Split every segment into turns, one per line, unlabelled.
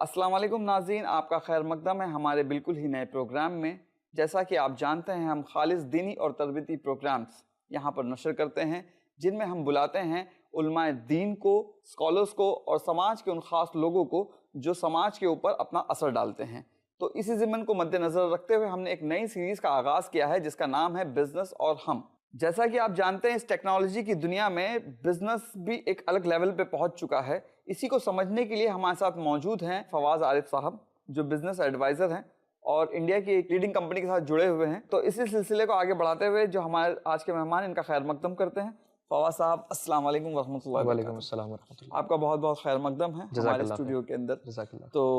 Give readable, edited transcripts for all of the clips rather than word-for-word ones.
अस्सलाम वालेकुम नाज़रीन, आपका खैर मकदम है हमारे बिल्कुल ही नए प्रोग्राम में। जैसा कि आप जानते हैं, हम खालिस दीनी और तरबियती प्रोग्राम्स यहाँ पर नशर करते हैं, जिनमें हम बुलाते हैं उलमाए दीन को, स्कॉलर्स को और समाज के उन ख़ास लोगों को जो समाज के ऊपर अपना असर डालते हैं। तो इसी ज़िम्मन को मद्देनज़र रखते हुए हमने एक नई सीरीज़ का आगाज़ किया है जिसका नाम है बिज़नेस और हम। जैसा कि आप जानते हैं, इस टेक्नोलॉजी की दुनिया में बिज़नेस भी एक अलग लेवल पे पहुंच चुका है। इसी को समझने के लिए हमारे साथ मौजूद हैं फवाज़ आरिफ साहब, जो बिज़नेस एडवाइज़र हैं और इंडिया की एक लीडिंग कंपनी के साथ जुड़े हुए हैं। तो इसी सिलसिले को आगे बढ़ाते हुए जो हमारे आज के मेहमान, इनका खैर मकदम करते हैं। फवाज़ साहब, अस्सलाम वालेकुम वरहमतुल्लाहि
वालेकुम अस्सलाम वरहमतुल्लाह।
आपका बहुत बहुत खैर मकदम है हमारे स्टूडियो के अंदर। तो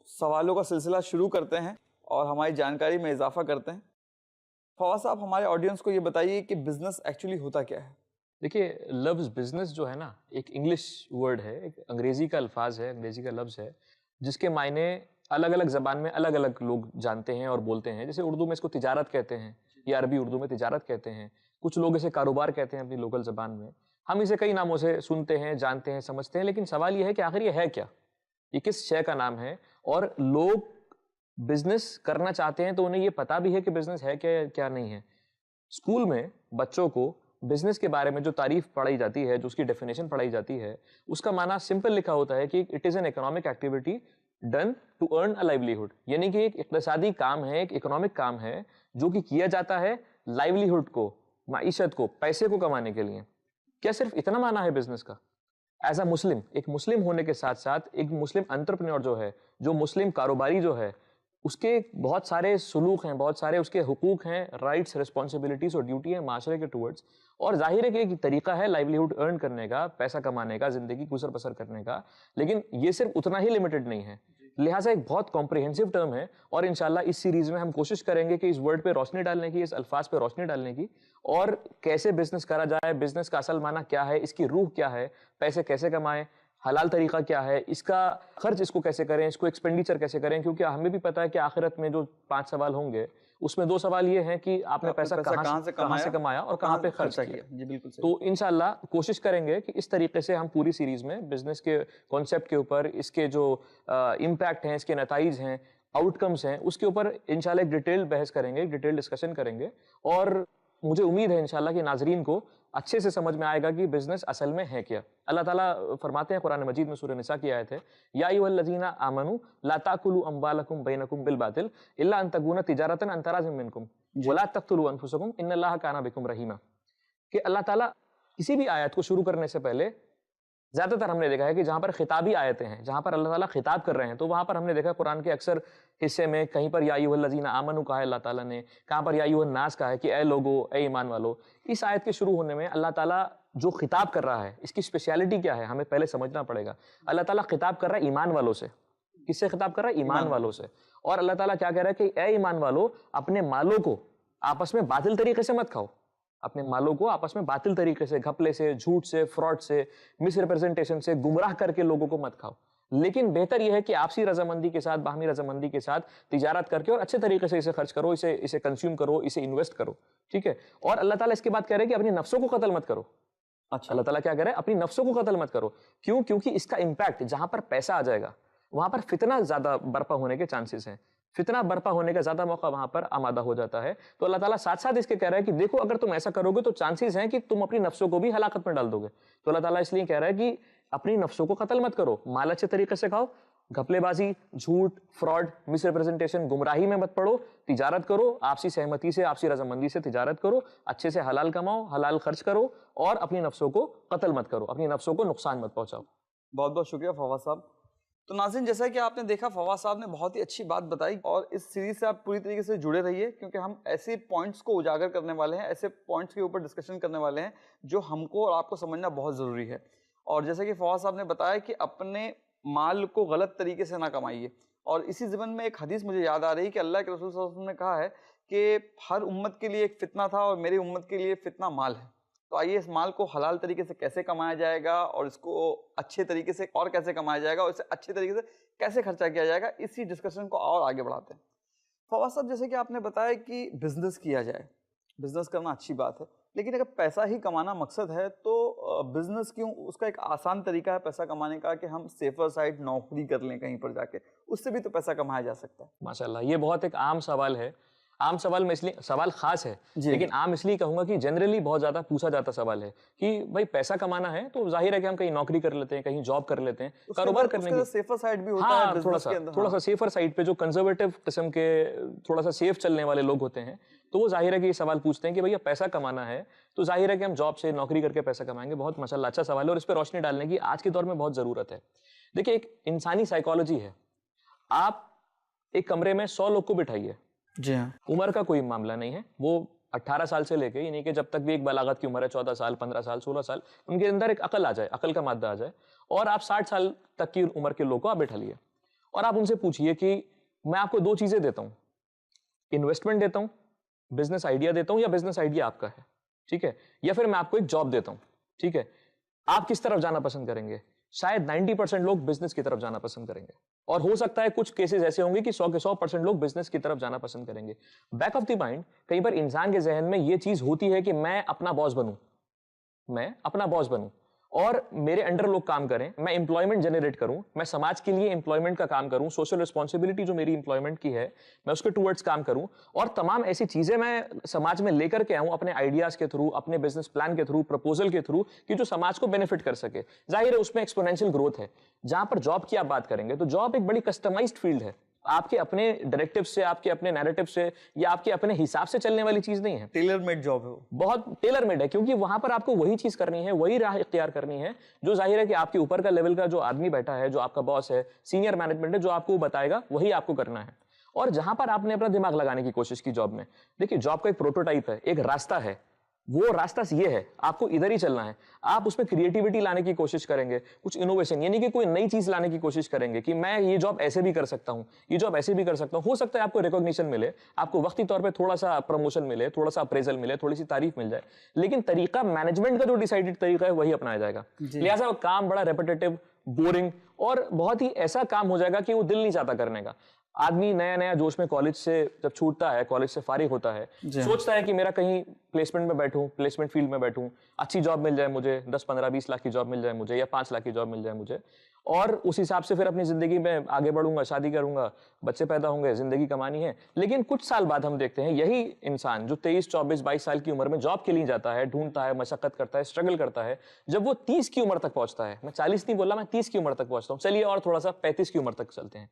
सवालों का सिलसिला शुरू करते हैं और हमारी जानकारी में इजाफा करते हैं। फवाज़ साहब, हमारे ऑडियंस को ये बताइए कि बिज़नेस एक्चुअली होता क्या है?
देखिए, लफ्ज़ बिज़नेस जो है ना, एक इंग्लिश वर्ड है, एक अंग्रेज़ी का अल्फाज है, अंग्रेज़ी का लफ्ज़ है, जिसके मायने अलग अलग ज़बान में अलग अलग लोग जानते हैं और बोलते हैं। जैसे उर्दू में इसको तिजारत कहते हैं या अरबी उर्दू में तिजारत कहते हैं। कुछ लोग इसे कारोबार कहते हैं अपनी लोकल ज़बान में। हम इसे कई नामों से सुनते हैं, जानते हैं, समझते हैं, लेकिन सवाल ये है कि आखिर ये है क्या? ये किस शय का नाम है? और लोग बिज़नेस करना चाहते हैं तो उन्हें ये पता भी है कि बिज़नेस है क्या, क्या नहीं है। स्कूल में बच्चों को बिजनेस के बारे में जो तारीफ पढ़ाई जाती है, जो उसकी डेफिनेशन पढ़ाई जाती है, उसका माना सिंपल लिखा होता है कि it is an economic activity done to earn a livelihood. यानी कि एक इक्तिसादी काम है, एक इकोनॉमिक काम है जो कि किया जाता है लाइवलीहुड को, माईशत को, पैसे को कमाने के लिए। क्या सिर्फ इतना माना है बिजनेस का? एज अ मुस्लिम, एक मुस्लिम होने के साथ साथ एक मुस्लिम एंटरप्रेन्योर जो है, जो मुस्लिम कारोबारी जो है, उसके बहुत सारे सुलूक हैं, बहुत सारे उसके हुकूक हैं, राइट्स, रिस्पॉन्सिबिलिटीज और ड्यूटी है माशरे के टूवर्ड्स। और जाहिर है कि एक तरीका है लाइवलीहुड अर्न करने का, पैसा कमाने का, जिंदगी गुजर बसर करने का, लेकिन ये सिर्फ उतना ही लिमिटेड नहीं है। लिहाजा एक बहुत कॉम्प्रिहेंसिव टर्म है और इंशाल्लाह इस सीरीज में हम कोशिश करेंगे कि इस वर्ड पे रोशनी डालने की, इस अल्फाज पे रोशनी डालने की, और कैसे बिजनेस करा जाए, बिजनेस का असल माना क्या है, इसकी रूह क्या है, पैसे कैसे कमाएं, हलाल तरीका क्या है, इसका खर्च इसको कैसे करें, इसको एक्सपेंडिचर कैसे करें। क्योंकि हमें भी पता है कि आखिरत में जो 5 सवाल होंगे उसमें 2 सवाल ये हैं कि आपने पैसा कहाँ से कमाया और कहाँ पे खर्च किया।
जी बिल्कुल सही।
तो इंशाल्लाह कोशिश करेंगे कि इस तरीके से हम पूरी सीरीज में बिजनेस के कॉन्सेप्ट के ऊपर, इसके जो इम्पैक्ट हैं, इसके नताइज हैं, आउटकम्स हैं, उसके ऊपर इंशाल्लाह एक डिटेल बहस करेंगे, एक डिटेल डिस्कशन करेंगे। और मुझे उम्मीद है इंशाल्लाह कि नाजरीन को अच्छे से समझ में आएगा कि बिजनेस असल में है क्या। अल्लाह ताला फरमाते हैं कुरान मजीद में, सूरह निसा की आयत है, या अय्युहल्लज़ीना आमनू ला ताकुलू अम्वालकुम बैनकुम बिल बातिल इल्ला अन तकूना तिजारतन अन तराज़िम मिनकुम वला तक़्तुलू अनफुसकुम इन्नल्लाहा काना बिकुम रहीमा। कि अल्लाह ताला किसी भी आयत को शुरू करने से पहले, ज्यादातर हमने देखा है कि जहां पर खिताबी आयतें हैं, जहां पर अल्लाह ताला खिताब कर रहे हैं, तो वहां पर हमने देखा कुरान के अक्सर हिस्से में कहीं पर या अय्युहल्लज़ीना आमनू कहा है अल्लाह ताला ने, कहां पर या अय्युहन्नास कहा है कि ए लोगो, ए ईमान वालो। इस आयत के शुरू होने में अल्लाह ताला जो खिताब कर रहा है, इसकी स्पेशलिटी क्या है हमें पहले समझना पड़ेगा। अल्लाह ताला खिताब कर रहा है ईमान वालों से। किससे खिताब कर रहा है? ईमान वालों से। और अल्लाह ताला क्या कह रहा है कि ए ईमान वालों, अपने मालों को आपस में बातिल तरीके से मत खाओ। अपने मालों को आपस में बातिल तरीके से, घपले से, झूठ से, फ्रॉड से, मिसरिप्रेजेंटेशन से, गुमराह करके लोगों को मत खाओ। लेकिन बेहतर यह है कि आपसी रजामंदी के साथ, बाहमी रजामंदी के साथ तिजारत करके और अच्छे तरीके से इसे खर्च करो, इसे कंज्यूम करो, इसे इन्वेस्ट करो। ठीक है। और अल्लाह ताला इसके बाद कह रहे हैं कि अपनी नफ्सों को कत्ल मत करो। अच्छा, अल्लाह ताला क्या कह रहे हैं? अपनी नफ्सों को कत्ल मत करो। क्यों? क्योंकि इसका इंपैक्ट जहां पर पैसा आ जाएगा वहां पर फितना ज्यादा बर्पा होने के चांसेस हैं। फितना बर्पा होने का ज्यादा मौका वहां पर आमादा हो जाता है। तो अल्लाह ताला साथ साथ इसके कह रहा है कि देखो, अगर तुम ऐसा करोगे तो चांसेस हैं कि तुम अपनी नफ्सों को भी हलाकत में डाल दोगे। तो अल्लाह ताला इसलिए कह रहा है कि अपनी नफ्सों को कत्ल मत करो, माल अच्छे तरीके से खाओ, घपलेबाजी, झूठ, फ्रॉड, मिसरिप्रेजेंटेशन, गुमराही में मत पड़ो, तिजारत करो, आपसी सहमति से, आपसी रजामंदी से तिजारत करो, अच्छे से हलाल कमाओ, हलाल खर्च करो और अपनी नफ्सों को कत्ल मत करो, अपनी नफ्सों को नुकसान मत पहुंचाओ।
बहुत बहुत शुक्रिया फवाद साहब। तो नाज़रीन, जैसा कि आपने देखा, फवाद साहब ने बहुत ही अच्छी बात बताई और इस सीरीज से आप पूरी तरीके से जुड़े रहिए, क्योंकि हम ऐसे पॉइंट्स को उजागर करने वाले हैं, ऐसे पॉइंट्स के ऊपर डिस्कशन करने वाले हैं जो हमको और आपको समझना बहुत ज़रूरी है। और जैसे कि फवाद साहब ने बताया कि अपने माल को गलत तरीके से ना कमाइए। और इसी ज़िमन में एक हदीस मुझे याद आ रही है कि अल्लाह के रसूल सल्लल्लाहु अलैहि वसल्लम ने कहा है कि हर उम्मत के लिए एक फ़ितना था और मेरी उम्मत के लिए फ़ितना माल है। तो आइए, इस माल को हलाल तरीके से कैसे कमाया जाएगा और इसको अच्छे तरीके से और कैसे कमाया जाएगा और इसे अच्छे तरीके से कैसे खर्चा किया जाएगा, इसी डिस्कशन को और आगे बढ़ाते हैं। फवाद साहब, जैसे कि आपने बताया कि बिजनेस किया जाए, बिजनेस करना अच्छी बात है, लेकिन अगर पैसा ही कमाना मकसद है तो बिजनेस क्यों, उसका एक आसान तरीका है पैसा कमाने का कि हम सेफर साइड नौकरी कर लें कहीं पर जाके, उससे भी तो पैसा कमाया जा सकता है।
माशाल्लाह, ये बहुत एक आम सवाल है। आम सवाल में इसलिए सवाल खास है, लेकिन आम इसलिए कहूंगा कि जनरली बहुत ज्यादा पूछा जाता सवाल है कि भाई पैसा कमाना है तो जाहिर है कि हम कहीं नौकरी कर लेते हैं, कहीं जॉब कर लेते हैं, कारोबार करने की
सेफर साइड भी होता है बिजनेस के अंदर।
थोड़ा सा सेफर साइड पे जो कंजर्वेटिव किस्म के थोड़ा सा सेफ चलने वाले लोग होते हैं, तो वो जाहिर है कि ये सवाल पूछते हैं कि भैया पैसा कमाना है तो जाहिर है कि हम जॉब से नौकरी करके पैसा कमाएंगे। बहुत माशाल्लाह अच्छा सवाल है और इस पर रोशनी डालने की आज के दौर में बहुत जरूरत है। देखिए, एक इंसानी साइकोलॉजी है। आप एक कमरे में 100 लोग को बिठाइए,
जी हाँ,
उम्र का कोई मामला नहीं है, वो 18 साल से लेके यानी कि जब तक भी एक बलागत की उम्र है, 14 साल 15 साल 16 साल, उनके अंदर एक अकल आ जाए, अकल का मादा आ जाए, और आप 60 साल तक की उम्र के लोग को आप बैठा लिए और आप उनसे पूछिए कि मैं आपको 2 चीजें देता हूं, इन्वेस्टमेंट देता हूं, बिजनेस आइडिया देता हूं, या बिजनेस आइडिया आपका है, ठीक है, या फिर मैं आपको एक जॉब देता हूं, ठीक है, आप किस तरफ जाना पसंद करेंगे? शायद 90% लोग बिजनेस की तरफ जाना पसंद करेंगे, और हो सकता है कुछ केसेस ऐसे होंगे कि 100 के 100% लोग बिजनेस की तरफ जाना पसंद करेंगे। बैक ऑफ द माइंड कई बार इंसान के जहन में यह चीज होती है कि मैं अपना बॉस बनूं, मैं अपना बॉस बनूं और मेरे अंडर लोग काम करें, मैं एम्प्लॉयमेंट जनरेट करूं, मैं समाज के लिए एम्प्लॉयमेंट का काम करूं, सोशल रिस्पॉन्सिबिलिटी जो मेरी एम्प्लॉयमेंट की है मैं उसके टुवर्ड्स काम करूं, और तमाम ऐसी चीजें मैं समाज में लेकर के आऊं अपने आइडियाज के थ्रू, अपने बिजनेस प्लान के थ्रू, प्रपोजल के थ्रू, कि जो समाज को बेनिफिट कर सके। जाहिर है उसमें एक्सपोनेंशियल ग्रोथ है। जहां पर जॉब की आप बात करेंगे तो जॉब एक बड़ी कस्टमाइज्ड फील्ड है, आपके अपने डायरेक्टिव से, आपके अपने नैरेटिव से या आपके अपने हिसाब से चलने वाली चीज नहीं है।
टेलर मेड जॉब है वो,
बहुत टेलर मेड है, क्योंकि वहां पर आपको वही चीज करनी है, वही राह इख्तियार करनी है जो जाहिर है कि आपके ऊपर का लेवल का जो आदमी बैठा है, जो आपका बॉस है, सीनियर मैनेजमेंट है, जो आपको बताएगा वही आपको करना है। और जहां पर आपने अपना दिमाग लगाने की कोशिश की जॉब में, देखिए जॉब का एक प्रोटोटाइप है, एक रास्ता है, वो रास्ता ये है, आपको इधर ही चलना है। आप उसमें क्रिएटिविटी लाने की कोशिश करेंगे, कुछ इनोवेशन यानी कि कोई नई चीज लाने की कोशिश करेंगे कि मैं ये जॉब ऐसे भी कर सकता हूं, ये जॉब ऐसे भी कर सकता हूं। हो सकता है आपको रिकॉग्निशन मिले, आपको वक्ती तौर पे थोड़ा सा प्रमोशन मिले, थोड़ा सा अप्रेजल मिले, थोड़ी सी तारीफ मिल जाए, लेकिन तरीका मैनेजमेंट का जो डिसाइडेड तरीका है वही अपनाया जाएगा। लिहाजा काम बड़ा रेपिटेटिव, बोरिंग और बहुत ही ऐसा काम हो जाएगा कि वो दिल नहीं चाहता करने का। आदमी नया नया जोश में कॉलेज से जब छूटता है, कॉलेज से फारिग होता है, सोचता है कि मेरा कहीं प्लेसमेंट में बैठूं, प्लेसमेंट फील्ड में बैठूं, अच्छी जॉब मिल जाए मुझे, 10 15 20 लाख की जॉब मिल जाए मुझे, या 5 लाख की जॉब मिल जाए मुझे, और उस हिसाब से फिर अपनी जिंदगी में आगे बढ़ूंगा, शादी करूंगा, बच्चे पैदा होंगे, जिंदगी कमानी है। लेकिन कुछ साल बाद हम देखते हैं यही इंसान जो 23 24 22 साल की उम्र में जॉब के लिए जाता है, ढूंढता है, मशक्कत करता है, स्ट्रगल करता है, जब वो 30 की उम्र तक पहुंचता है, मैं 40 नहीं बोला, मैं 30 की उम्र तक पहुंचता हूं, चलिए और थोड़ा सा 35 की उम्र तक चलते हैं,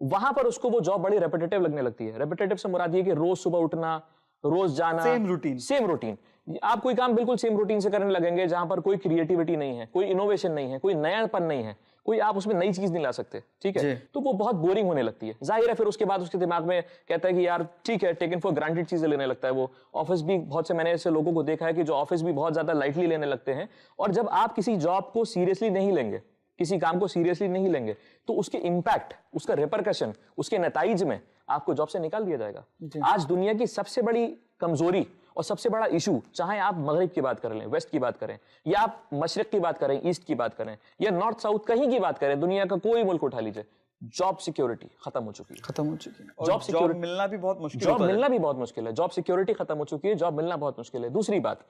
वहां पर उसको वो जॉब बड़ी रेपिटेटिव लगने लगती है। रेपिटेटिव से मुराद ये कि रोज सुबह उठना, रोज जाना,
सेम
रूटीन। आप कोई काम बिल्कुल सेम रूटीन से करने लगेंगे जहां पर कोई क्रिएटिविटी नहीं है, कोई इनोवेशन नहीं है, कोई नयापन नहीं है, कोई आप उसमें नई चीज नहीं ला सकते, ठीक है, तो वो बहुत बोरिंग होने लगती है। जाहिर है फिर उसके बाद उसके दिमाग में कहता है कि यार ठीक है, टेकन फॉर ग्रांटेड चीजें लेने लगता है वो। ऑफिस भी बहुत से मैंने ऐसे लोगों को देखा है कि जो ऑफिस भी बहुत ज्यादा लाइटली लेने लगते हैं, और जब आप किसी जॉब को सीरियसली नहीं लेंगे, किसी काम को सीरियसली नहीं लेंगे, तो उसके इंपैक्ट, उसका रिपरकशन, उसके नताइज में आपको जॉब से निकाल दिया जाएगा। आज दुनिया की सबसे बड़ी कमजोरी और सबसे बड़ा इशू, चाहे आप मगरिब की बात कर लें, वेस्ट की बात करें, या आप मशरिक की बात करें, ईस्ट की बात करें, या नॉर्थ साउथ कहीं की बात करें, दुनिया का कोई मुल्क उठा लीजिए, जॉब सिक्योरिटी खत्म हो चुकी है।
जॉब मिलना भी बहुत मुश्किल है।
जॉब सिक्योरिटी खत्म हो चुकी है, जॉब मिलना बहुत मुश्किल है। दूसरी बात,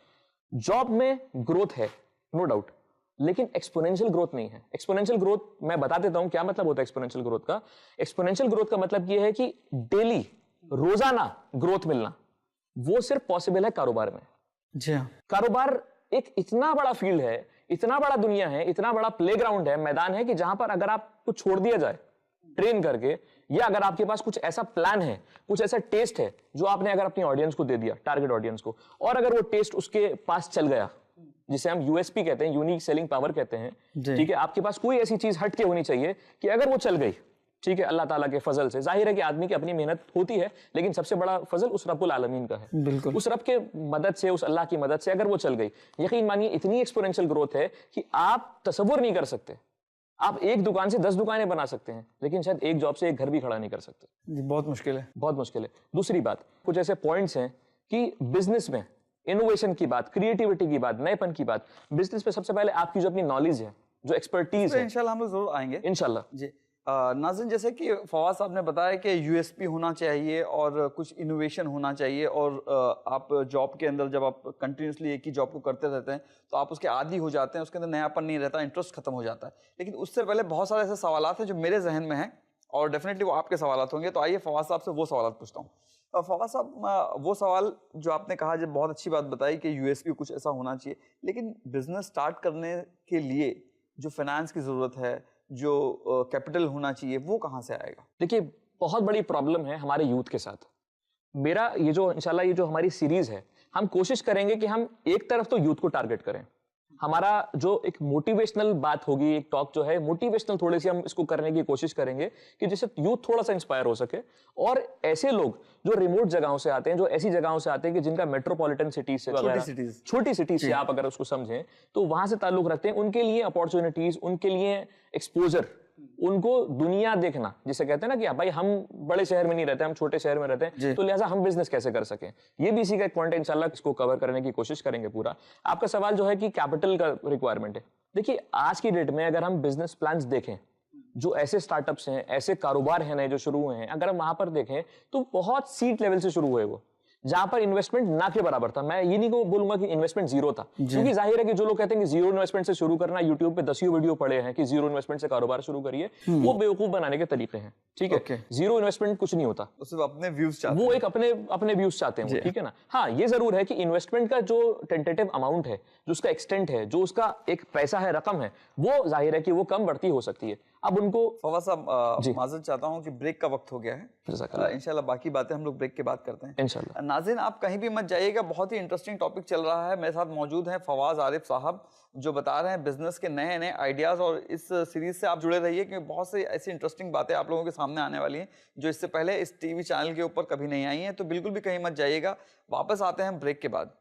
जॉब में ग्रोथ है नो डाउट, लेकिन एक्सपोनेंशियल ग्रोथ नहीं है। एक्सपोनेंशियल ग्रोथ मैं बता देता हूं क्या मतलब होता है एक्सपोनेंशियल ग्रोथ का। एक्सपोनेंशियल ग्रोथ का मतलब यह है कि डेली, रोजाना ग्रोथ मिलना, वो सिर्फ पॉसिबल है कारोबार में।
जी हाँ,
कारोबार एक इतना बड़ा फील्ड है, इतना बड़ा दुनिया है, इतना बड़ा प्लेग्राउंड है, मैदान है, कि जहां पर अगर आपको छोड़ दिया जाए ट्रेन करके, या अगर आपके पास कुछ ऐसा प्लान है, कुछ ऐसा टेस्ट है जो आपने अगर अपनी ऑडियंस को दे दिया, टारगेट ऑडियंस को, और अगर वो टेस्ट उसके पास चल गया, जिसे हम यूएसपी कहते हैं, यूनिक सेलिंग पावर कहते हैं, ठीक है, आपके पास कोई ऐसी चीज हटके होनी चाहिए कि अगर वो चल गई, ठीक है, अल्लाह ताला के फजल से, जाहिर है कि आदमी की अपनी मेहनत होती है, लेकिन सबसे बड़ा फजल उस रब्बुल आलमीन का है।
बिल्कुल,
उस रब के मदद से, उस अल्लाह की मदद से अगर वो चल गई, यकीन मानिए इतनी एक्सपोनेंशियल ग्रोथ है कि आप तसव्वुर नहीं कर सकते। आप एक दुकान से 10 दुकानें बना सकते हैं, लेकिन शायद एक जॉब से एक घर भी खड़ा नहीं कर सकते।
बहुत मुश्किल है,
बहुत मुश्किल है। दूसरी बात, कुछ ऐसे पॉइंट्स हैं कि बिजनेस में इनोवेशन की बात, क्रिएटिविटी की बात, नएपन की बात, बिजनेस पे सबसे पहले आपकी जो अपनी नॉलेज है, जो एक्सपर्टीज है,
इंशाल्लाह हम लोग जरूर आएंगे
इंशाल्लाह
जी। नाज़रीन, जैसे कि फवाद साहब ने बताया कि यूएसपी होना चाहिए और कुछ इनोवेशन होना चाहिए, और आप जॉब के अंदर जब आप कंटिन्यूसली एक ही जॉब को करते रहते हैं तो आप उसके आदी हो जाते हैं, उसके अंदर नयापन नहीं रहता, इंटरेस्ट खत्म हो जाता है। लेकिन उससे पहले बहुत सारे ऐसे सवालात हैं जो मेरे जहन में हैं और डेफिनेटली वो आपके सवालात होंगे, तो आइए फवाद साहब से वो सवालात पूछता हूँ। फवाद साहब, वो सवाल जो आपने कहा, जब बहुत अच्छी बात बताई कि यूएसपी कुछ ऐसा होना चाहिए, लेकिन बिजनेस स्टार्ट करने के लिए जो फाइनेंस की ज़रूरत है, जो कैपिटल होना चाहिए, वो कहाँ से आएगा?
देखिए, बहुत बड़ी प्रॉब्लम है हमारे यूथ के साथ। मेरा ये जो इंशाल्लाह ये जो हमारी सीरीज है, हम कोशिश करेंगे कि हम एक तरफ तो यूथ को टारगेट करें। हमारा जो एक मोटिवेशनल बात होगी, एक टॉक जो है मोटिवेशनल, थोड़ी सी हम इसको करने की कोशिश करेंगे कि जिससे यूथ थोड़ा सा इंस्पायर हो सके। और ऐसे लोग जो रिमोट जगहों से आते हैं, जो ऐसी जगहों से आते हैं कि जिनका मेट्रोपॉलिटन सिटीज से छोटी सिटीज से आप अगर उसको समझें तो वहां से ताल्लुक रखते हैं, उनके लिए अपॉर्चुनिटीज, उनके लिए एक्सपोजर, उनको दुनिया देखना, जिसे कहते हैं ना कि भाई हम बड़े शहर में नहीं रहते, हम छोटे शहर में रहते हैं, तो लिहाजा हम बिजनेस कैसे कर सकें, ये भी इसी का एक पॉइंट है। इंशाल्लाह इसको कवर करने की कोशिश करेंगे पूरा। आपका सवाल जो है कि कैपिटल का रिक्वायरमेंट है, देखिए आज की डेट में अगर हम बिजनेस प्लान्स देखें, जो ऐसे स्टार्टअप्स हैं, ऐसे कारोबार हैं नए जो शुरू हुए हैं, अगर हम वहां पर देखें तो बहुत सीड लेवल से शुरू हुए, वो जहां पर इन्वेस्टमेंट ना के बराबर था। मैं ये नहीं बोलूंगा कि इन्वेस्टमेंट जीरो था, क्योंकि जाहिर है कि जो लोग कहते हैं कि जीरो इन्वेस्टमेंट से शुरू करना, यूट्यूब पे 10 वीडियो पड़े हैं कि जीरो इन्वेस्टमेंट से कारोबार शुरू करिए, वो बेवकूफ बनाने के तरीके हैं। ठीक है, जीरो इन्वेस्टमेंट कुछ नहीं होता,
अपने व्यूज चाहते हैं,
वो एक अपने व्यूज चाहते हैं, ठीक है ना। हाँ, ये जरूर है कि इन्वेस्टमेंट का जो टेंटेटिव अमाउंट है, जो उसका एक्सटेंट है, जो उसका एक पैसा है, रकम है, वो जाहिर है कि वो कम बढ़ती हो सकती है। अब उनको
फवाद साहब, माजरत चाहता हूं कि ब्रेक का वक्त हो गया है, इंशाल्लाह बाकी बातें हम लोग ब्रेक के बाद करते हैं
इंशाल्लाह।
नाज़रीन, आप कहीं भी मत जाइएगा, बहुत ही इंटरेस्टिंग टॉपिक चल रहा है। मेरे साथ मौजूद हैं फवाद आरिफ साहब, जो बता रहे हैं बिजनेस के नए नए आइडियाज़, और इस सीरीज से आप जुड़े रहिए क्योंकि बहुत सी ऐसी इंटरेस्टिंग बातें आप लोगों के सामने आने वाली हैं जो इससे पहले इस टीवी चैनल के ऊपर कभी नहीं आई हैं। तो बिल्कुल भी कहीं मत जाइएगा, वापस आते हैं ब्रेक के बाद।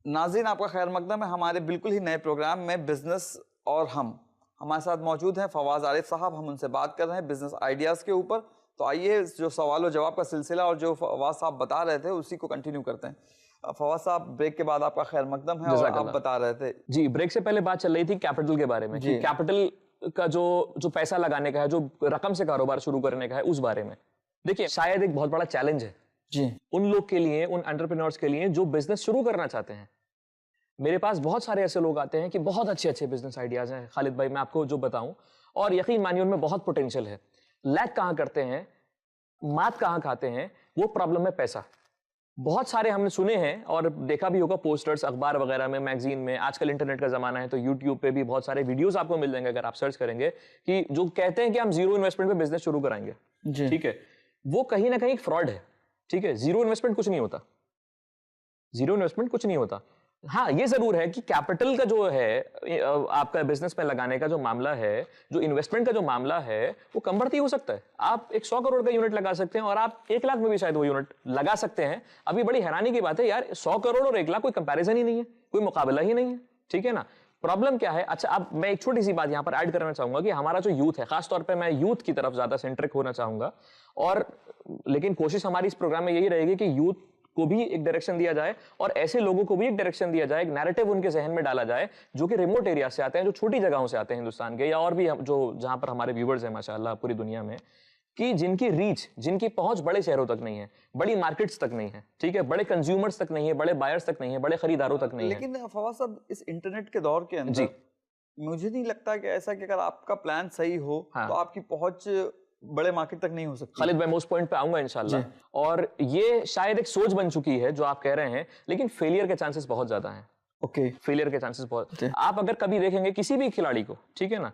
नाज़रीन, आपका खैर मकदम है हमारे बिल्कुल ही नए प्रोग्राम में बिजनेस और हम। हमारे साथ मौजूद हैं फवाद आरिफ साहब, हम उनसे बात कर रहे हैं बिजनेस आइडियाज़ के ऊपर। तो आइए जो सवाल और जवाब का सिलसिला और जो फवाद साहब बता रहे थे उसी को कंटिन्यू करते हैं। फवाद साहब, ब्रेक के बाद आपका खैर मकदम है, और आप बता रहे थे
जी, ब्रेक से पहले बात चल रही थी कैपिटल के बारे में, कि कैपिटल का जो पैसा लगाने का है, जो रकम से कारोबार शुरू करने का है, उस बारे में। देखिए, शायद एक बहुत बड़ा चैलेंज है जी उन लोग के लिए, उन एंटरप्रेन्योर्स के लिए जो बिजनेस शुरू करना चाहते हैं। मेरे पास बहुत सारे ऐसे लोग आते हैं कि बहुत अच्छे अच्छे बिजनेस आइडियाज हैं खालिद भाई, मैं आपको जो बताऊं, और यकीन मानिए उनमें बहुत पोटेंशियल है। लैक कहां करते हैं, मात कहां खाते हैं, वो प्रॉब्लम है पैसा। बहुत सारे हमने सुने हैं और देखा भी होगा पोस्टर्स अखबार वगैरह में, मैगजीन में। आजकल इंटरनेट का जमाना है तो यूट्यूब पे भी बहुत सारे वीडियोस आपको मिल जाएंगे अगर आप सर्च करेंगे, कि जो कहते हैं कि हम जीरो इन्वेस्टमेंट पे बिजनेस शुरू कराएंगे। ठीक है, वो कहीं ना कहीं फ्रॉड है। ठीक है, जीरो इन्वेस्टमेंट कुछ नहीं होता, जीरो इन्वेस्टमेंट कुछ नहीं होता। हाँ, ये जरूर है कि कैपिटल का जो है आपका बिजनेस में लगाने का जो मामला है, जो इन्वेस्टमेंट का जो मामला है, वो कम बढ़ती हो सकता है। आप एक 100 करोड़ का यूनिट लगा सकते हैं और आप 1 लाख में भी शायद वो यूनिट लगा सकते हैं। अभी बड़ी हैरानी की बात है यार, 100 करोड़ और 1 लाख कोई कंपैरिजन ही नहीं है, कोई मुकाबला ही नहीं है। ठीक है ना, प्रॉब्लम क्या है? अच्छा, अब मैं एक छोटी सी बात यहाँ पर ऐड करना चाहूंगा कि हमारा जो यूथ है, खासतौर पे मैं यूथ की तरफ ज्यादा सेंट्रिक होना चाहूंगा, और लेकिन कोशिश हमारी इस प्रोग्राम में यही रहेगी कि यूथ को भी एक डायरेक्शन दिया जाए और ऐसे लोगों को भी एक डायरेक्शन दिया जाए, एक नैरेटिव उनके जहन में डाला जाए जो कि रिमोट एरिया से आते हैं, जो छोटी जगहों से आते हैं हिंदुस्तान के, या और भी जो जहां पर हमारे व्यूवर्स हैं माशाल्लाह पूरी दुनिया में, कि जिनकी रीच, जिनकी पहुंच बड़े शहरों तक नहीं है, बड़ी मार्केट्स तक नहीं है। ठीक है, बड़े कंज्यूमर्स तक नहीं है, बड़े बायर्स तक नहीं है, बड़े खरीदारों तक नहीं है।
लेकिन फवाद साहब, इस इंटरनेट के दौर के अंदर मुझे नहीं लगता कि ऐसा कि अगर आपका प्लान सही हो तो आपकी पहुंच बड़े मार्केट तक नहीं हो सकती।
खालिद भाई, मैं उस पॉइंट पे आऊंगा इंशाल्लाह, और ये शायद एक सोच बन चुकी है जो आप कह रहे हैं, लेकिन फेलियर के चांसेस बहुत ज्यादा हैं। ओके, फेलियर के चांसेस बहुत। आप अगर कभी देखेंगे किसी भी खिलाड़ी को, ठीक है ना,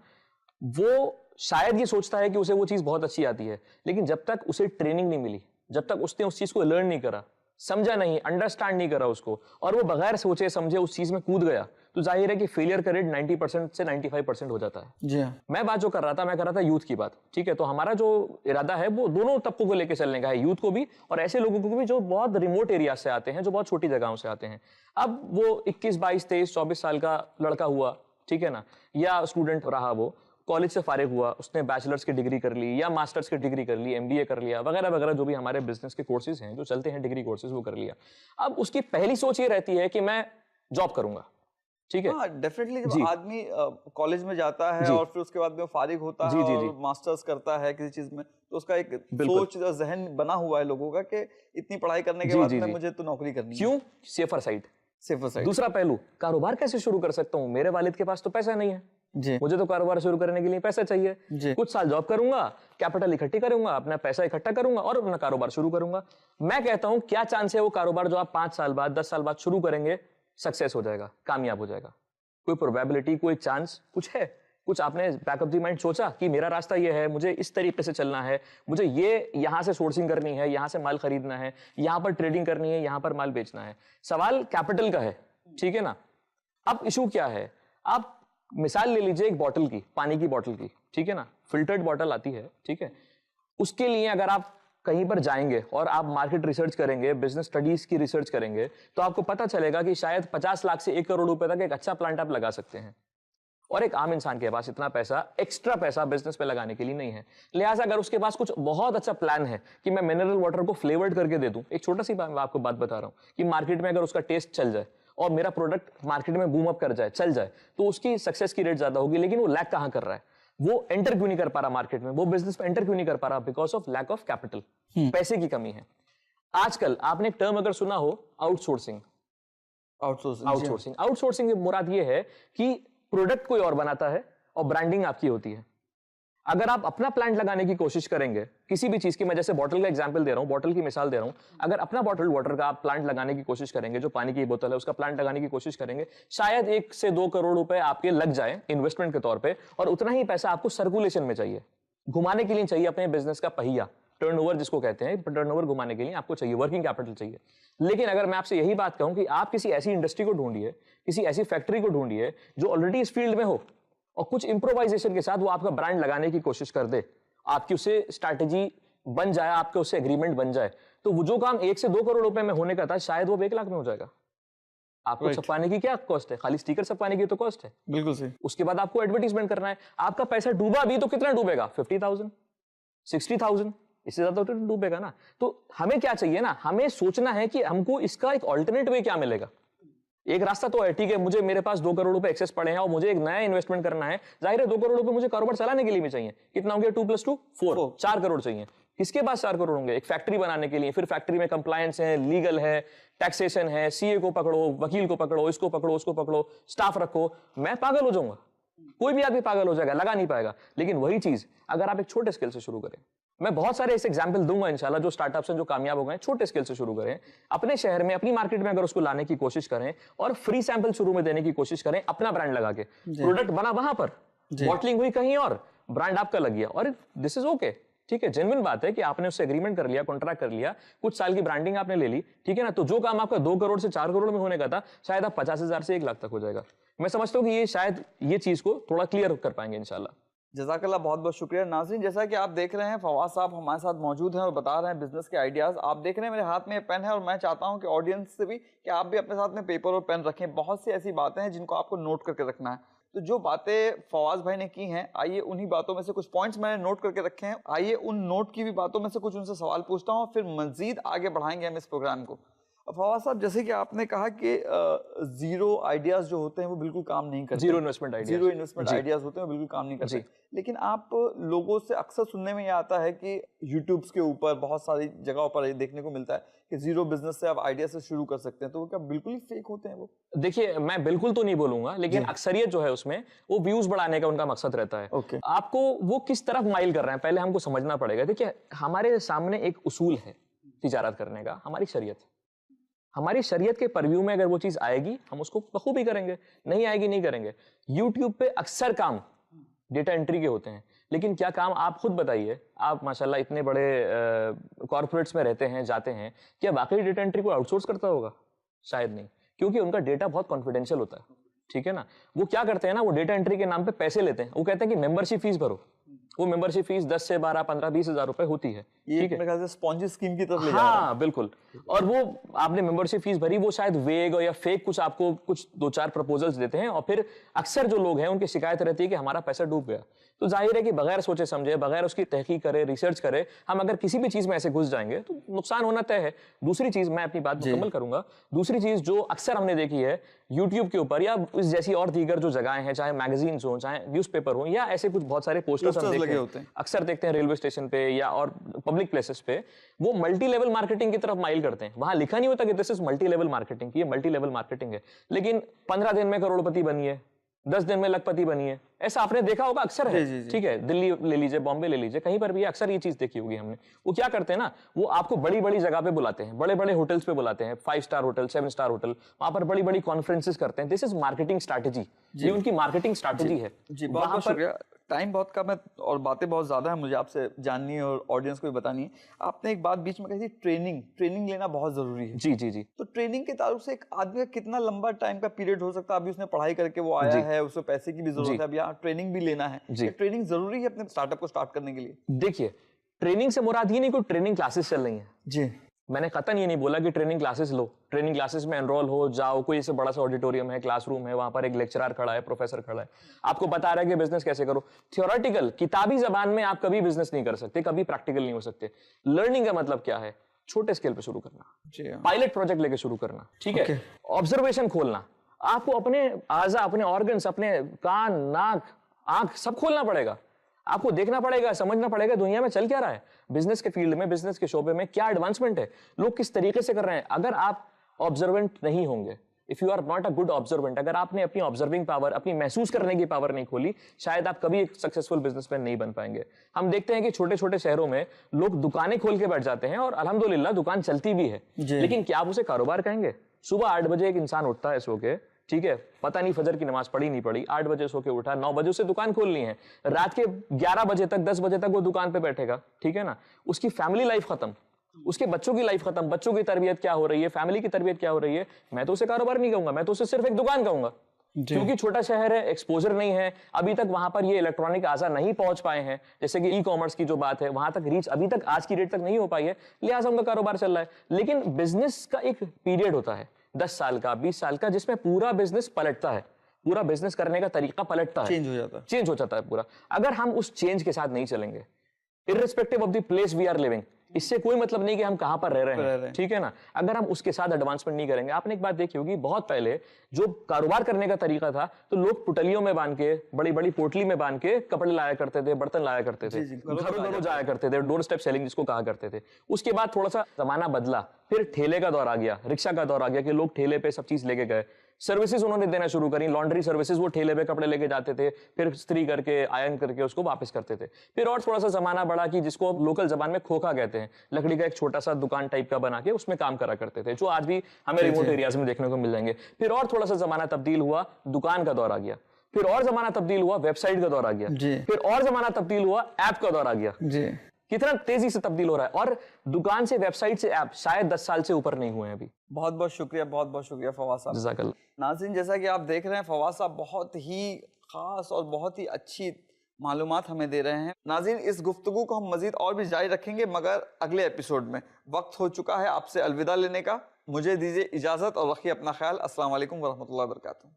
वो शायद ये सोचता है कि उसे वो चीज बहुत अच्छी आती है, लेकिन जब तक उसे ट्रेनिंग नहीं मिली, जब तक उसने उस चीज को लर्न नहीं करा, समझा नहीं, अंडरस्टैंड नहीं करा उसको, और वो बगैर सोचे समझे उस चीज में कूद गया, तो जाहिर है कि फेलियर का रेट 90% से 95% हो जाता है। जी हाँ। मैं बात जो कर रहा था, मैं कर रहा था यूथ की बात। ठीक है, तो हमारा जो इरादा है वो दोनों तबकों को लेकर चलने का है, यूथ को भी और ऐसे लोगों को भी जो बहुत रिमोट एरिया से आते हैं, जो बहुत छोटी जगहों से आते हैं। अब वो 21, 22, 23, 24 साल का लड़का हुआ, ठीक है ना, या स्टूडेंट रहा, वो कॉलेज से फारिग हुआ, उसने बैचलर्स की डिग्री कर ली या मास्टर्स की डिग्री कर ली, एमबीए कर लिया, वगैरह वगैरह, जो भी हमारे बिजनेस के कोर्सेज हैं जो चलते हैं, डिग्री कोर्सेज, वो कर लिया। अब उसकी पहली सोच ये रहती है कि मैं जॉब करूंगा, ठीक है।
हाँ, डेफिनेटली जब
जी
आदमी कॉलेज में जाता है
जी
और फिर उसके बाद में वो फारिग होता है
जी जी जी
और मास्टर्स करता है किसी चीज में, तो उसका एक
बिल्कुल।
सोच जहन बना हुआ है लोगों का कि इतनी पढ़ाई करने के
जी
बाद
जी
में
जी
मुझे तो नौकरी करनी है।
क्यों? Safer side.
Safer side.
दूसरा पहलू, कारोबार कैसे शुरू कर सकता हूँ? मेरे वालिद के पास तो पैसा नहीं है,
जी
मुझे तो कारोबार शुरू करने के लिए पैसा चाहिए।
जी
कुछ साल जॉब करूंगा, कैपिटल इकट्ठी करूंगा, अपना पैसा इकट्ठा करूंगा और अपना कारोबार शुरू करूंगा। मैं कहता हूं क्या चांस है वो कारोबार जो आप 5 साल बाद 10 साल बाद शुरू करेंगे सक्सेस हो जाएगा, कामयाब हो जाएगा? कोई प्रोबेबिलिटी, कोई चांस कुछ है? कुछ आपने बैक ऑफ द माइंड सोचा कि मेरा रास्ता ये है, मुझे इस तरीके से चलना है, मुझे ये यहां से सोर्सिंग करनी है, यहां से माल खरीदना है, यहां पर ट्रेडिंग करनी है, यहां पर माल बेचना है? सवाल कैपिटल का है, ठीक है ना? अब इशू क्या है? आप मिसाल ले लीजिए एक बॉटल की, पानी की बॉटल की, ठीक है ना? फिल्टर्ड बॉटल आती है, ठीक है? उसके लिए अगर आप कहीं पर जाएंगे और आप मार्केट रिसर्च करेंगे, बिजनेस स्टडीज की रिसर्च करेंगे, तो आपको पता चलेगा कि शायद 50 लाख से 1 करोड़ रुपए तक एक अच्छा प्लांट आप लगा सकते हैं। और एक आम इंसान के पास इतना पैसा, एक्स्ट्रा पैसा बिजनेस पे लगाने के लिए नहीं है। लिहाजा अगर उसके पास कुछ बहुत अच्छा प्लान है कि मैं मिनरल वाटर को फ्लेवर्ड करके दे दूं, एक छोटा सी मैं आपको बात बता रहा हूं कि मार्केट में अगर उसका टेस्ट चल जाए और मेरा प्रोडक्ट मार्केट में बूम अप कर जाए, चल जाए, तो उसकी सक्सेस की रेट ज्यादा होगी। लेकिन वो लैक कहां कर रहा है? वो एंटर क्यों नहीं कर पा रहा मार्केट में? वो बिजनेस में एंटर क्यों नहीं कर पा रहा? Because of lack of capital, पैसे की कमी है। आजकल आपने एक टर्म अगर सुना हो, आउटसोर्सिंग।
आउटसोर्सिंग
आउटसोर्सिंग की मुराद ये है कि प्रोडक्ट कोई और बनाता है और ब्रांडिंग आपकी होती है। अगर आप अपना प्लांट लगाने की कोशिश करेंगे किसी भी चीज की, मैं जैसे बॉटल का एग्जांपल दे रहा हूं, बॉटल की मिसाल दे रहा हूं, अगर अपना बॉटल वाटर का आप प्लांट लगाने की कोशिश करेंगे, जो पानी की बोतल है उसका प्लांट लगाने की कोशिश करेंगे, शायद 1 से 2 करोड़ रुपए आपके लग जाए इन्वेस्टमेंट के तौर पे, और उतना ही पैसा आपको सर्कुलेशन में चाहिए, घुमाने के लिए चाहिए अपने बिजनेस का पहिया, टर्नओवर जिसको कहते हैं, टर्नओवर घुमाने के लिए आपको चाहिए, वर्किंग कैपिटल चाहिए। लेकिन अगर मैं आपसे यही बात कहूं कि आप किसी ऐसी इंडस्ट्री को ढूंढिए, किसी ऐसी फैक्ट्री को ढूंढिए जो ऑलरेडी इस फील्ड में हो और कुछ इंप्रोवाइजेशन के साथ वो आपका ब्रांड लगाने की कोशिश कर दे, आपकी उससे स्ट्रैटेजी बन जाए, आपके उससे एग्रीमेंट बन जाए, तो वो जो काम 1 से 2 करोड़ रुपए में होने का था शायद वो 1 लाख में हो जाएगा। आपको छपवाने की क्या कॉस्ट है? खाली स्टिकर छपवाने की तो कॉस्ट है।
बिल्कुल सही।
उसके बाद आपको एडवर्टीजमेंट करना है। आपका पैसा डूबा भी तो कितना डूबेगा? 50,000, 60,000, इससे ज्यादा तो डूबेगा ना। तो हमें क्या चाहिए ना, हमें सोचना है कि हमको इसका एक ऑल्टरनेट वे क्या मिलेगा। एक रास्ता तो है, ठीक है, मुझे मेरे पास 2 करोड़ रुपए एक्सेस पड़े हैं और मुझे एक नया इन्वेस्टमेंट करना है। जाहिर है 2 करोड़ रुपए मुझे कारोबार चलाने के लिए भी चाहिए। कितना हो गया? 2 + 2 4, 4 करोड़ चाहिए। किसके पास 4 करोड़ होंगे? एक फैक्ट्री बनाने के लिए। फिर फैक्ट्री में कंप्लायंस है, लीगल है, टैक्सेशन है, सीए को पकड़ो, वकील को पकड़ो, इसको पकड़ो, उसको पकड़ो, स्टाफ रखो। मैं पागल हो जाऊंगा, कोई भी आदमी पागल हो जाएगा, लगा नहीं पाएगा। लेकिन वही चीज अगर आप एक छोटे स्केल से शुरू करें, मैं बहुत सारे ऐसे एग्जाम्पल दूंगा इंशाल्लाह, जो स्टार्टअप्स हैं जो कामयाब हो गए, छोटे स्केल से शुरू करें, अपने शहर में, अपनी मार्केट में अगर उसको लाने की कोशिश करें और फ्री सैंपल शुरू में देने की कोशिश करें, अपना ब्रांड लगा के। प्रोडक्ट बना वहां पर, बॉटलिंग हुई कहीं और, ब्रांड आपका लग गया, और दिस इज ओके, ठीक है, जेन्युइन बात है कि आपने उससे एग्रीमेंट कर लिया, कॉन्ट्रैक्ट कर लिया, कुछ साल की ब्रांडिंग आपने ले ली, ठीक है ना। तो जो काम आपका 2 करोड़ से 4 करोड़ में होने का था, शायद आप 50,000 से 1 लाख तक हो जाएगा। मैं समझता हूं कि ये शायद ये चीज को थोड़ा क्लियर कर पाएंगे इंशाल्लाह।
जज़ाकल्लाह, बहुत बहुत शुक्रिया। नाज़रीन, जैसा कि आप देख रहे हैं, फवाद साहब हमारे साथ मौजूद हैं और बता रहे हैं बिजनेस के आइडियाज़। आप देख रहे हैं मेरे हाथ में ये पेन है और मैं चाहता हूं कि ऑडियंस से भी कि आप भी अपने साथ में पेपर और पेन रखें। बहुत सी ऐसी बातें हैं जिनको आपको नोट करके रखना है। तो जो बातें फवाद भाई ने की हैं, आइए उन्हीं बातों में से कुछ पॉइंट्स मैंने नोट करके रखे हैं, आइए उन नोट की भी बातों में से कुछ उनसे सवाल पूछता हूँ और फिर मजीद आगे बढ़ाएंगे हम इस प्रोग्राम को। फवाद साहब, जैसे कि आपने कहा कि जीरो आइडियाज जो होते हैं वो बिल्कुल काम नहीं करते,
जीरो इन्वेस्टमेंट
आइडियाज होते हैं वो बिल्कुल काम नहीं करते। लेकिन आप लोगों से अक्सर सुनने में ये आता है कि यूट्यूब्स के ऊपर बहुत सारी जगहों पर देखने को मिलता है कि जीरो बिजनेस से आप आइडिया से शुरू कर सकते हैं, तो वो क्या बिल्कुल ही फेक होते हैं वो?
देखिए, मैं बिल्कुल तो नहीं बोलूंगा, लेकिन अक्सरियत जो है उसमें वो व्यूज बढ़ाने का उनका मकसद रहता है। आपको वो किस तरफ माइल कर रहे हैं पहले हमको समझना पड़ेगा। देखिए, हमारे सामने एक उसूल है तिजारत करने का, हमारी शरीयत। हमारी शरीयत के परव्यू में अगर वो चीज आएगी हम उसको बखूबी करेंगे, नहीं आएगी नहीं करेंगे। यूट्यूब पे अक्सर काम डेटा एंट्री के होते हैं, लेकिन क्या काम आप खुद बताइए, आप माशाल्लाह इतने बड़े कॉर्पोरेट्स में रहते हैं, जाते हैं, क्या वाकई डेटा एंट्री को आउटसोर्स करता होगा? शायद नहीं, क्योंकि उनका डेटा बहुत कॉन्फिडेंशियल होता है, ठीक है ना। वो क्या करते हैं ना, वो डेटा एंट्री के नाम पे पैसे लेते हैं। वो कहते हैं कि मेंबरशिप फीस भरो। वो मेंबरशिप फीस 10 से 12, 15, 20 हजार रुपए होती है, ठीक है,
स्पॉन्जी स्कीम की तरफ ले जा रहा है।
हाँ बिल्कुल। और वो आपने मेंबरशिप फीस भरी, वो शायद वेग या फेक कुछ आपको कुछ 2-4 प्रपोजल्स देते हैं, और फिर अक्सर जो लोग हैं उनकी शिकायत रहती है कि हमारा पैसा डूब गया। तो जाहिर है कि बगैर सोचे समझे, बगैर उसकी तहकीक करे, रिसर्च करे, हम अगर किसी भी चीज में ऐसे घुस जाएंगे तो नुकसान होना तय है। दूसरी चीज, मैं अपनी बात मुकम्मल करूंगा, दूसरी चीज जो अक्सर हमने देखी है, यूट्यूब के ऊपर या इस जैसी और दीगर जो जगहें हैं, चाहे मैगजीन्स हो, चाहे न्यूज़पेपर हो, या ऐसे कुछ बहुत सारे पोस्टर्स हम देखते हैं, अक्सर देखते हैं रेलवे स्टेशन पे या और पब्लिक प्लेसेस पे, वो मल्टी लेवल मार्केटिंग की तरफ माइल करते हैं। वहां लिखा नहीं होता कि this is multi level marketing, ये मल्टी लेवल मार्केटिंग है, लेकिन 15 दिन में करोड़पति बनी है, 10 दिन में लखपति बनी है, ऐसा आपने देखा होगा, अक्सर है। ठीक है, दिल्ली ले लीजिए, बॉम्बे ले लीजिए, कहीं पर भी अक्सर ये चीज देखी होगी हमने। वो क्या करते हैं ना, वो आपको बड़ी बड़ी जगह पे बुलाते हैं, बड़े बड़े होटल्स पे बुलाते हैं, 5 स्टार होटल, 7 स्टार होटल, वहां पर बड़ी बड़ी कॉन्फ्रेंसेस करते हैं। दिस इज मार्केटिंग स्ट्रैटेजी, ये उनकी मार्केटिंग स्ट्रैटेजी है।
जी, बहुत शुक्रिया। टाइम बहुत कम है और बातें बहुत ज्यादा है, मुझे आपसे जाननी है और ऑडियंस को भी बतानी है। आपने एक बात बीच में कही थी, ट्रेनिंग लेना बहुत जरूरी है।
जी जी जी।
तो ट्रेनिंग के ताल्लुक से एक आदमी का कितना लंबा टाइम का पीरियड हो सकता है? अभी उसने पढ़ाई करके वो आया है, उसको पैसे की भी जरूरत है, अब यहाँ ट्रेनिंग भी लेना है, ट्रेनिंग जरूरी है अपने स्टार्टअप को स्टार्ट करने के लिए?
देखिए, ट्रेनिंग से मुराद ये नहीं कोई ट्रेनिंग क्लासेस चल रही है
जी,
मैंने कतन ये नहीं बोला कि ट्रेनिंग क्लासेस लो, ट्रेनिंग क्लासेस में एनरोल हो जाओ, कोई ऐसे बड़ा सा ऑडिटोरियम है, क्लासरूम है, वहां पर एक लेक्चरर खड़ा है, प्रोफेसर खड़ा है, आपको बता रहा है कि बिजनेस कैसे करो। थियोरेटिकल किताबी जबान में आप कभी बिजनेस नहीं कर सकते, कभी प्रैक्टिकल नहीं हो सकते। लर्निंग का मतलब क्या है? छोटे स्केल पे शुरू करना, पायलट प्रोजेक्ट लेके शुरू करना, ठीक है, ऑब्जर्वेशन खोलना, आपको अपने आजा, अपने ऑर्गन्स, अपने कान, नाक, आंख सब खोलना पड़ेगा, आपको देखना पड़ेगा, समझना पड़ेगा दुनिया में चल क्या रहा है, बिजनेस के फील्ड में, बिजनेस के शोबे में क्या एडवांसमेंट है, लोग किस तरीके से कर रहे हैं। अगर आप ऑब्जर्वेंट नहीं होंगे, if you are not a good observant, अगर आपने अपनी ऑब्जर्विंग पावर, अपनी महसूस करने की पावर नहीं खोली, शायद आप कभी एक सक्सेसफुल बिजनेसमैन नहीं बन पाएंगे। हम देखते हैं कि छोटे छोटे शहरों में लोग दुकानें खोल के बैठ जाते हैं और अल्हम्दुलिल्लाह दुकान चलती भी है, लेकिन क्या आप उसे कारोबार कहेंगे? सुबह 8 बजे एक इंसान उठता है सो के, ठीक है, पता नहीं फजर की नमाज पढ़ी नहीं पड़ी, 8 बजे सो के उठा, 9 बजे उसे दुकान खोलनी है, रात के 11 बजे तक, 10 बजे तक वो दुकान पे बैठेगा, ठीक है ना, उसकी फैमिली लाइफ खत्म, उसके बच्चों की लाइफ खत्म, बच्चों की तरबियत क्या हो रही है, फैमिली की तरबियत क्या हो रही है। मैं तो उसे कारोबार नहीं कहूंगा, मैं तो उसे सिर्फ एक दुकान कहूंगा, क्योंकि छोटा शहर है, एक्सपोजर नहीं है, अभी तक वहां पर ये इलेक्ट्रॉनिक आजा नहीं पहुंच पाए हैं, जैसे कि ई कॉमर्स की जो बात है, वहां तक रीच अभी तक आज की डेट तक नहीं हो पाई है, लिहाजा उनका कारोबार चल रहा है। लेकिन बिजनेस का एक पीरियड होता है 10 साल का, 20 साल का, जिसमें पूरा बिजनेस पलटता है, पूरा बिजनेस करने का तरीका पलटता है, चेंज हो जाता है पूरा। अगर हम उस चेंज के साथ नहीं चलेंगे, irrespective of the place we are living, इससे कोई मतलब नहीं कि हम कहां पर रह रहे हैं, ठीक है ना, अगर हम उसके साथ एडवांसमेंट नहीं करेंगे। आपने एक बात देखी होगी, बहुत पहले जो कारोबार करने का तरीका था, तो लोग पुटलियों में बांध के, बड़ी बड़ी पोटली में बांध के कपड़े लाया करते थे, बर्तन लाया करते थे, घरों घरों जाया करते थे, डोर स्टेप सेलिंग जिसको कहा करते थे। उसके बाद थोड़ा सा जमाना बदला, फिर ठेले का दौर आ गया, रिक्शा का दौर आ गया कि लोग ठेले पे सब चीज लेके गए, सर्विसेज उन्होंने देना शुरू करी, लॉन्ड्री सर्विसेज, वो ठेले पे कपड़े लेके जाते थे, फिर स्त्री करके, आयरन करके उसको वापस करते थे। फिर और थोड़ा सा जमाना बढ़ा कि जिसको लोकल जबान में खोखा कहते हैं, लकड़ी का एक छोटा सा दुकान टाइप का बना के उसमें काम करा करते थे, जो आज भी हमें रिमोट एरियाज में देखने को मिल जाएंगे। फिर और थोड़ा सा जमाना तब्दील हुआ, दुकान का दौर आ गया, फिर और जमाना तब्दील हुआ, वेबसाइट का दौर आ गया, फिर और जमाना तब्दील हुआ, ऐप का दौर आ गया। कितना तेजी से तब्दील हो रहा है, और दुकान से वेबसाइट से ऐप शायद 10 साल से ऊपर नहीं हुए हैं अभी।
बहुत बहुत शुक्रिया फवाद साहब।
जज़ाकल्लाह।
नाज़रीन, जैसा कि आप देख रहे हैं, फवाद साहब बहुत ही खास और बहुत ही अच्छी मालूमात हमें दे रहे हैं। नाज़रीन, इस गुफ्तगू को हम मजीद और भी जारी रखेंगे, मगर अगले एपिसोड में। वक्त हो चुका है आपसे अलविदा लेने का, मुझे दीजिए इजाजत और रखिए अपना ख्याल। अस्सलाम वालेकुम वरहमतुल्लाहि वबरकातुहू।